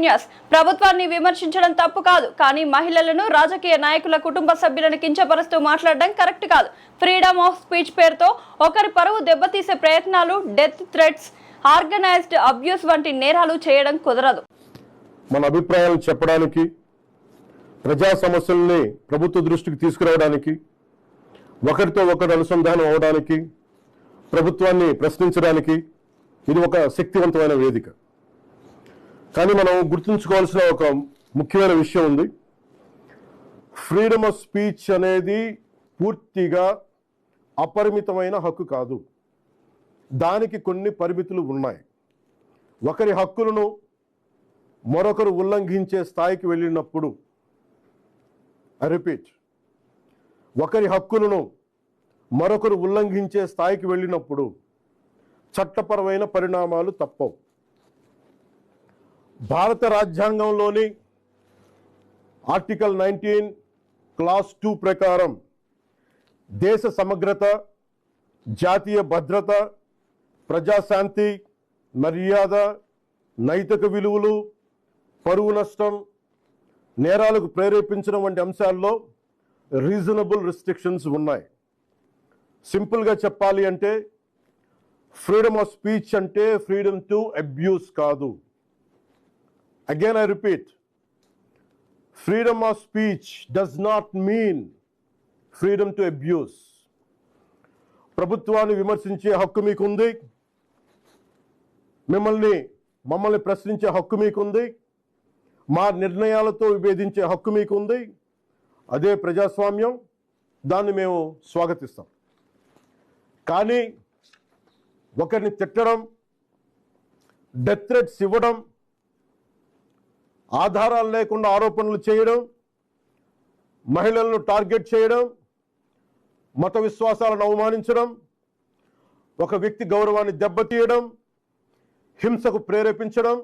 News. ప్రభుత్వాన్ని విమర్శించడం తప్పు కాదు, కానీ మహిళలను, రాజకీయ నాయకుల కుటుంబ సభ్యులను కించపరుస్తూ మాట్లాడడం కరెక్ట్ కాదు. ఫ్రీడమ్ ఆఫ్ స్పీచ్ పేరుతో ఒకరి పరువు దెబ్బతీసే ప్రయత్నాలు, డెత్ థ్రెట్స్, ఆర్గనైజ్డ్ అబ్యూస్ వంటి నేరాలు చేయడం కుదరదు. మన అభిప్రాయాలను చెప్పడానికి, ప్రజా సమస్యల్ని ప్రభుత్వ దృష్టికి తీసుకురావడానికి, ఒకరితో ఒకరు అనుసంధానం అవడానికి, ప్రభుత్వాన్ని ప్రశ్నించడానికి ఇది ఒక శక్తివంతమైన వేదిక. కానీ మనం గుర్తుంచుకోవాల్సిన ఒక ముఖ్యమైన విషయం ఉంది. ఫ్రీడమ్ ఆఫ్ స్పీచ్ అనేది పూర్తిగా అపరిమితమైన హక్కు కాదు. దానికి కొన్ని పరిమితులు ఉన్నాయి. ఒకరి హక్కులను మరొకరు ఉల్లంఘించే స్థాయికి వెళ్ళినప్పుడు, ఐ రిపీట్, ఒకరి హక్కులను మరొకరు ఉల్లంఘించే స్థాయికి వెళ్ళినప్పుడు చట్టపరమైన పరిణామాలు తప్పవు. భారత రాజ్యాంగంలోని ఆర్టికల్ 19 క్లాస్ 2 ప్రకారం దేశ సమగ్రత, జాతీయ భద్రత, ప్రజాశాంతి, మర్యాద, నైతిక విలువలు, పరువు నష్టం, నేరాలకు ప్రేరేపించడం వంటి అంశాల్లో రీజనబుల్ రిస్ట్రిక్షన్స్ ఉన్నాయి. సింపుల్గా చెప్పాలి అంటే ఫ్రీడమ్ ఆఫ్ స్పీచ్ అంటే ఫ్రీడమ్ టు అబ్యూస్ కాదు. Again I repeat, freedom of speech does not mean freedom to abuse. ప్రభుత్వాన్ని విమర్శించే హక్కు మీకుంది, మమ్మల్ని ప్రశ్నించే హక్కు మీకుంది, మా నిర్ణయాలతో విభేదించే హక్కు మీకుంది. అదే ప్రజాస్వామ్యం, దాన్ని మేము స్వాగతిస్తాం. కానీ ఒకరిని తిట్టడం, డెత్ థ్రెట్స్ ఇవ్వడం, ఆధారాలు లేకుండా ఆరోపణలు చేయడం, మహిళలను టార్గెట్ చేయడం, మత విశ్వాసాలను అవమానించడం, ఒక వ్యక్తి గౌరవాన్ని దెబ్బతీయడం, హింసకు ప్రేరేపించడం,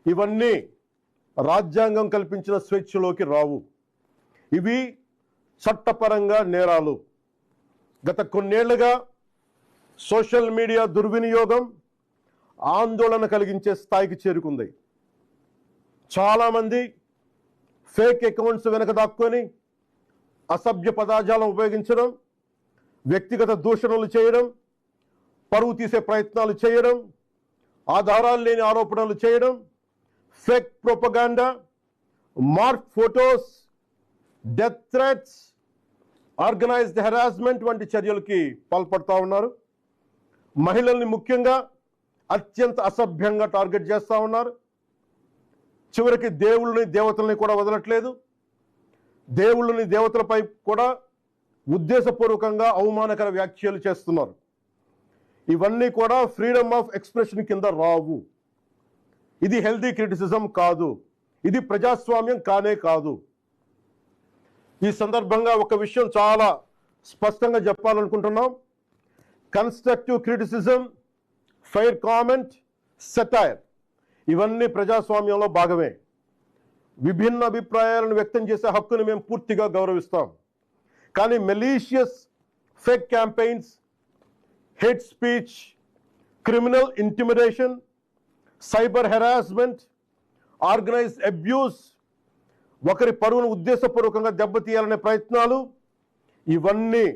ఇవన్నీ రాజ్యాంగం కల్పించిన స్వేచ్ఛలోకి రావు. ఇవి చట్టపరంగా నేరాలు. గత కొన్నేళ్లుగా సోషల్ మీడియా దుర్వినియోగం ఆందోళన కలిగించే స్థాయికి చేరుకుంది. చాలామంది ఫేక్ అకౌంట్స్ వెనక దాక్కొని అసభ్య పదజాలం ఉపయోగించడం, వ్యక్తిగత దూషణలు చేయడం, పరువు తీసే ప్రయత్నాలు చేయడం, ఆధారాలు లేని ఆరోపణలు చేయడం, fake propaganda, mark photos, death threats, organised harassment వంటి చర్యలకి పాల్పడుతూ ఉన్నారు. మహిళల్ని ముఖ్యంగా అత్యంత అసభ్యంగా టార్గెట్ చేస్తూ ఉన్నారు. చివరికి దేవుళ్ళని, దేవతల్ని కూడా వదలట్లేదు. దేవుళ్ళని, దేవతలపై కూడా ఉద్దేశపూర్వకంగా అవమానకర వ్యాఖ్యలు చేస్తున్నారు. ఇవన్నీ కూడా ఫ్రీడమ్ ఆఫ్ ఎక్స్ప్రెషన్ కింద రావు. ఇది హెల్దీ క్రిటిసిజం కాదు. ఇది ప్రజాస్వామ్యం కానే కాదు. ఈ సందర్భంగా ఒక విషయం చాలా స్పష్టంగా చెప్పాలనుకుంటున్నాం. Constructive criticism, fair comment, satire ఇవన్నీ ప్రజాస్వామ్యంలో భాగమే. విభిన్న అభిప్రాయాలను వ్యక్తం చేసే హక్కును మేము పూర్తిగా గౌరవిస్తాం. కానీ malicious fake campaigns, hate speech, criminal intimidation, cyber harassment, organised abuse, ఒకరి పరువును ఉద్దేశపూర్వకంగా దెబ్బతీయాలనే ప్రయత్నాలు, ఇవన్నీ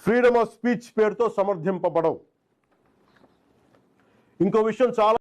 ఫ్రీడమ్ ఆఫ్ స్పీచ్ పేరుతో సమర్థింపబడవు. ఇంకో విషయం చాలా